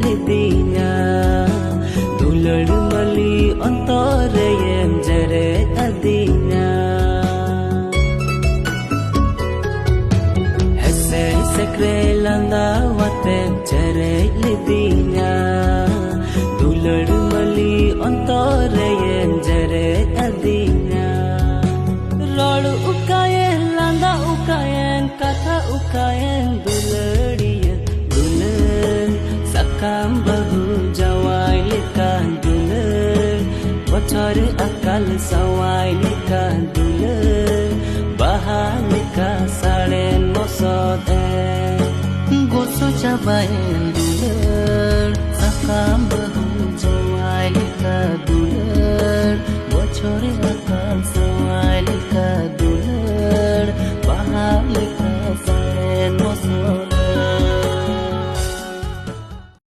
lidina dulur mali antarayem jare adina hase sakre landa wate jare lidina dulur mali antarayem jare adina rolu ukayen landa ukayen katha ukayen duluriya dulan sakamba